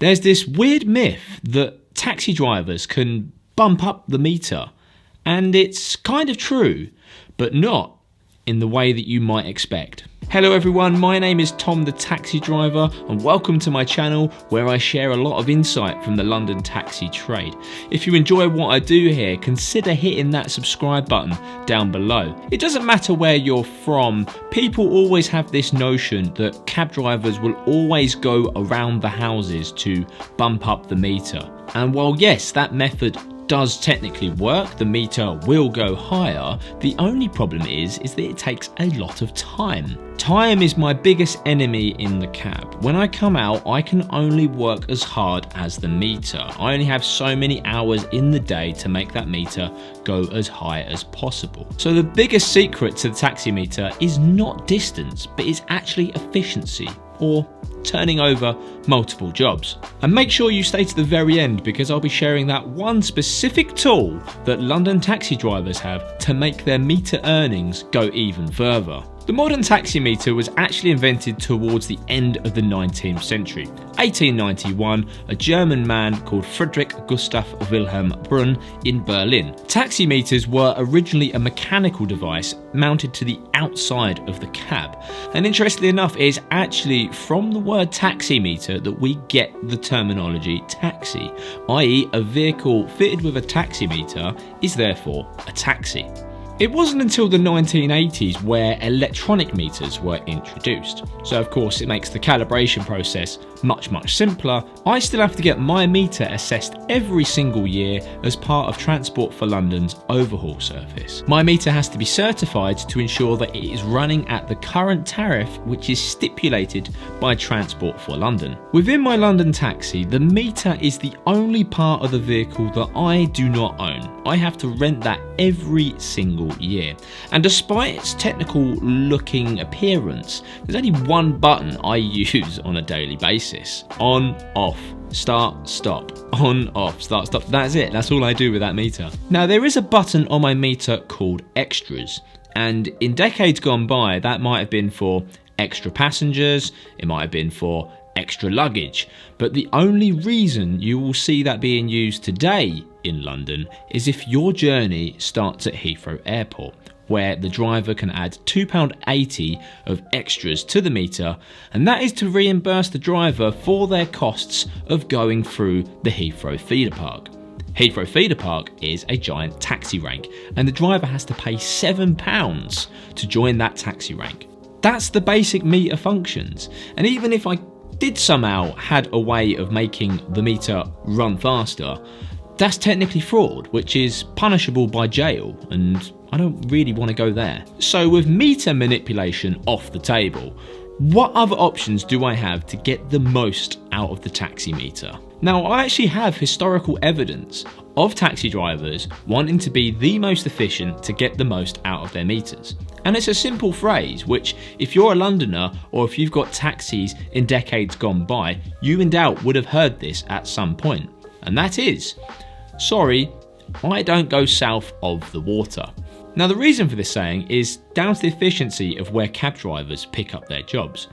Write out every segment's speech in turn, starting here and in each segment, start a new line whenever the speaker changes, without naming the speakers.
There's this weird myth that taxi drivers can bump up the meter, and it's kind of true, but not in the way that you might expect. Hello everyone, my name is Tom the Taxi Driver and welcome to my channel where I share a lot of insight from the London taxi trade. If you enjoy what I do here, consider hitting that subscribe button down below. It doesn't matter where you're from, people always have this notion that cab drivers will always go around the houses to bump up the meter. And while yes, that method does technically work, the meter will go higher, the only problem is that it takes a lot of time. Time is my biggest enemy in the cab. When I come out, I can only work as hard as the meter. I only have so many hours in the day to make that meter go as high as possible. So the biggest secret to the taximeter is not distance, but it's actually efficiency, or turning over multiple jobs. And make sure you stay to the very end because I'll be sharing that one specific tool that London taxi drivers have to make their meter earnings go even further. The modern taximeter was actually invented towards the end of the 19th century. 1891, a German man called Friedrich Gustav Wilhelm Brunn in Berlin. Taximeters were originally a mechanical device mounted to the outside of the cab. And interestingly enough, it is actually from the word taximeter that we get the terminology taxi, i.e. a vehicle fitted with a taximeter is therefore a taxi. It wasn't until the 1980s where electronic meters were introduced. So of course it makes the calibration process much simpler. I still have to get my meter assessed every single year as part of Transport for London's overhaul service. My meter has to be certified to ensure that it is running at the current tariff which is stipulated by Transport for London. Within my London taxi, the meter is the only part of the vehicle that I do not own. I have to rent that every single year. And despite its technical looking appearance, there's only one button I use on a daily basis. On, off, start, stop, on, off, start, stop. That's it, that's all I do with that meter. Now there is a button on my meter called extras, and in decades gone by that might have been for extra passengers, it might have been for extra luggage, but the only reason you will see that being used today in London is if your journey starts at Heathrow Airport, where the driver can add £2.80 of extras to the meter, and that is to reimburse the driver for their costs of going through the Heathrow feeder park. Heathrow feeder park is a giant taxi rank, and the driver has to pay £7 to join that taxi rank. That's the basic meter functions, and even if I did somehow had a way of making the meter run faster, that's technically fraud, which is punishable by jail, and I don't really want to go there. So with meter manipulation off the table, what other options do I have to get the most out of the taximeter? Now I actually have historical evidence of taxi drivers wanting to be the most efficient to get the most out of their meters. And it's a simple phrase which, if you're a Londoner or if you've got taxis in decades gone by, you in doubt would have heard this at some point. And that is, sorry, I don't go south of the water. Now the reason for this saying is down to the efficiency of where cab drivers pick up their jobs.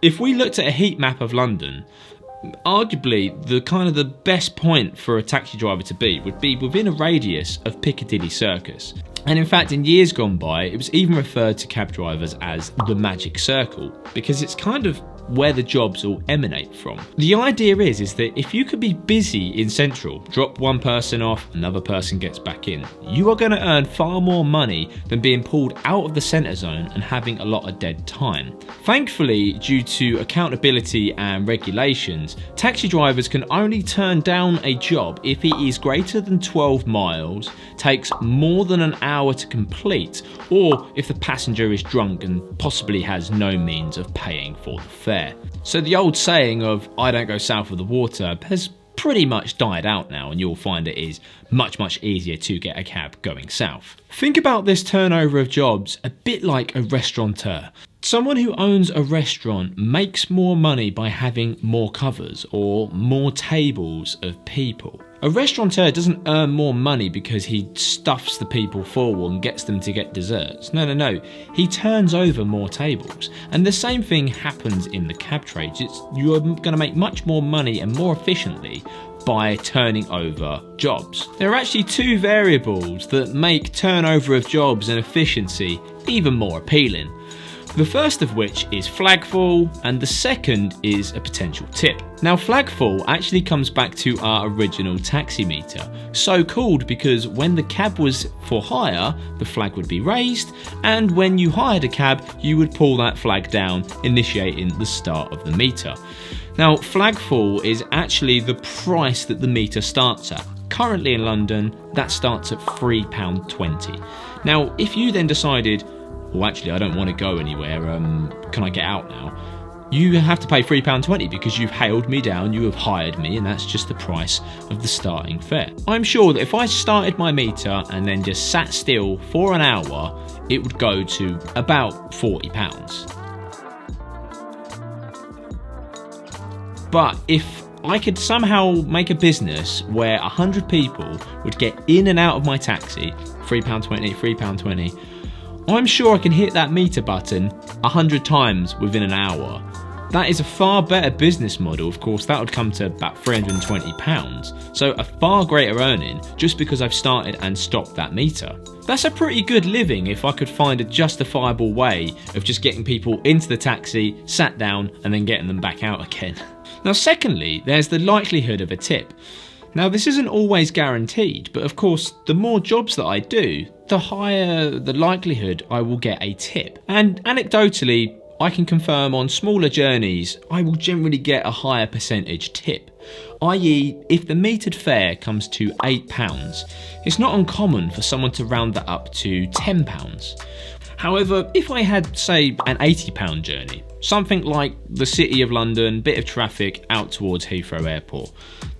If we looked at a heat map of London, arguably the best point for a taxi driver to be would be within a radius of Piccadilly Circus. And in fact, in years gone by, it was even referred to cab drivers as the magic circle, because it's kind of where the jobs all emanate from. The idea is that if you could be busy in Central, drop one person off, another person gets back in, you are going to earn far more money than being pulled out of the centre zone and having a lot of dead time. Thankfully, due to accountability and regulations, taxi drivers can only turn down a job if it is greater than 12 miles, takes more than an hour to complete, or if the passenger is drunk and possibly has no means of paying for the fare. So the old saying of I don't go south of the water has pretty much died out now, and you'll find it is much easier to get a cab going south. Think about this turnover of jobs a bit like a restaurateur. Someone who owns a restaurant makes more money by having more covers or more tables of people. A restaurateur doesn't earn more money because he stuffs the people full and gets them to get desserts. No. He turns over more tables. And the same thing happens in the cab trades. You're going to make much more money and more efficiently by turning over jobs. There are actually two variables that make turnover of jobs and efficiency even more appealing. The first of which is flag fall, and the second is a potential tip. Now, flag fall actually comes back to our original taximeter, so called because when the cab was for hire, the flag would be raised, and when you hired a cab, you would pull that flag down, initiating the start of the meter. Now, flag fall is actually the price that the meter starts at. Currently in London, that starts at £3.20. Now, if you then decided, well, actually, I don't want to go anywhere, can I get out now? You have to pay £3.20 because you've hailed me down, you have hired me, and that's just the price of the starting fare. I'm sure that if I started my meter and then just sat still for an hour, it would go to about £40. But if I could somehow make a business where 100 people would get in and out of my taxi, £3.20, £3.20, I'm sure I can hit that meter button 100 times within an hour. That is a far better business model. Of course, that would come to about £320. So a far greater earning just because I've started and stopped that meter. That's a pretty good living if I could find a justifiable way of just getting people into the taxi, sat down, and then getting them back out again. Now, secondly, there's the likelihood of a tip. Now, this isn't always guaranteed, but of course, the more jobs that I do, the higher the likelihood I will get a tip. And anecdotally, I can confirm on smaller journeys, I will generally get a higher percentage tip. I.e., if the metered fare comes to £8, it's not uncommon for someone to round that up to £10. However, if I had, say, an £80 journey, something like the City of London, bit of traffic out towards Heathrow Airport,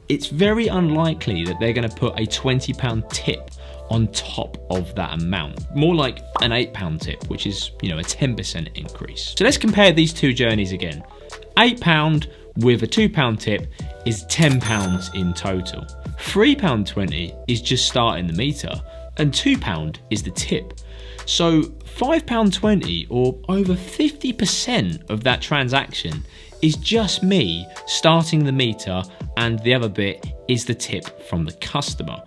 it's very unlikely that they're going to put a £20 tip on top of that amount. More like an £8 tip, which is, a 10% increase. So let's compare these two journeys again. £8 with a £2 tip is £10 in total. £3.20 is just starting the meter, and £2 is the tip. So £5.20, or over 50% of that transaction, is just me starting the meter, and the other bit is the tip from the customer.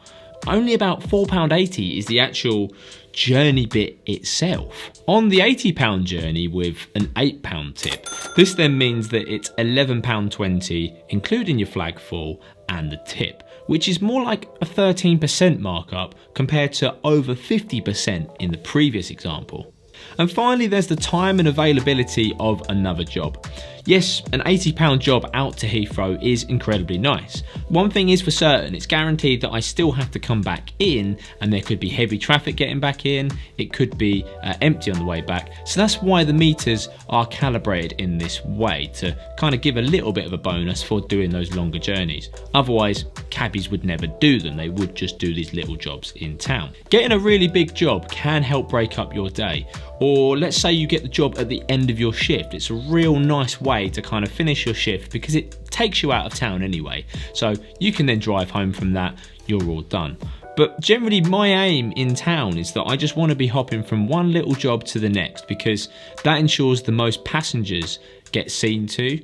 Only about £4.80 is the actual journey bit itself. On the £80 journey with an £8 tip, this then means that it's £11.20, including your flag fall and the tip, which is more like a 13% markup compared to over 50% in the previous example. And finally, there's the time and availability of another job. Yes, an £80 job out to Heathrow is incredibly nice. One thing is for certain, it's guaranteed that I still have to come back in, and there could be heavy traffic getting back in, it could be empty on the way back. So that's why the meters are calibrated in this way, to kind of give a little bit of a bonus for doing those longer journeys. Otherwise, cabbies would never do them, they would just do these little jobs in town. Getting a really big job can help break up your day. Or let's say you get the job at the end of your shift. It's a real nice way to kind of finish your shift because it takes you out of town anyway. So you can then drive home from that, you're all done. But generally my aim in town is that I just want to be hopping from one little job to the next, because that ensures the most passengers get seen to,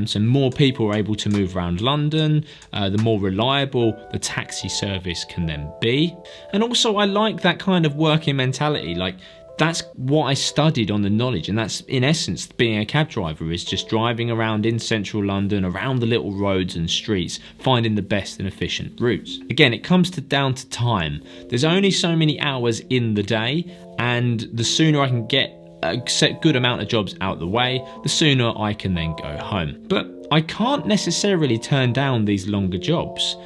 so more people are able to move around London, the more reliable the taxi service can then be. And also I like that kind of working mentality, like that's what I studied on the knowledge, and that's in essence being a cab driver, is just driving around in central London, around the little roads and streets, finding the best and efficient routes. Again, it comes down to time. There's only so many hours in the day, and the sooner I can get a good amount of jobs out the way, the sooner I can then go home. But I can't necessarily turn down these longer jobs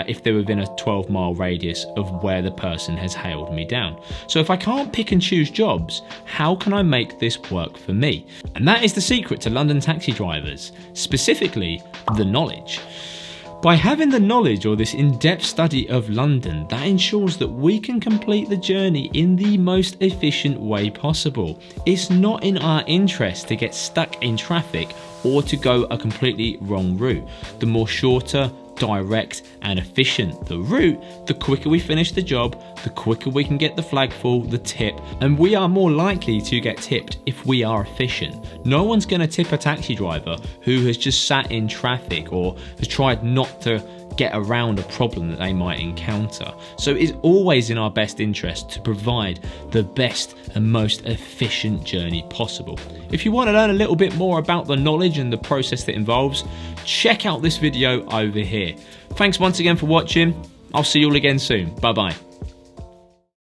if they're within a 12-mile radius of where the person has hailed me down. So if I can't pick and choose jobs, how can I make this work for me? And that is the secret to London taxi drivers, specifically the knowledge. By having the knowledge, or this in-depth study of London, that ensures that we can complete the journey in the most efficient way possible. It's not in our interest to get stuck in traffic or to go a completely wrong route. The more shorter, direct and efficient the route, the quicker we finish the job, the quicker we can get the flagful, the tip, and we are more likely to get tipped if we are efficient. No one's going to tip a taxi driver who has just sat in traffic or has tried not to get around a problem that they might encounter. So it's always in our best interest to provide the best and most efficient journey possible. If you want to learn a little bit more about the knowledge and the process that involves, check out this video over here. Thanks once again for watching. I'll see you all again soon. Bye bye.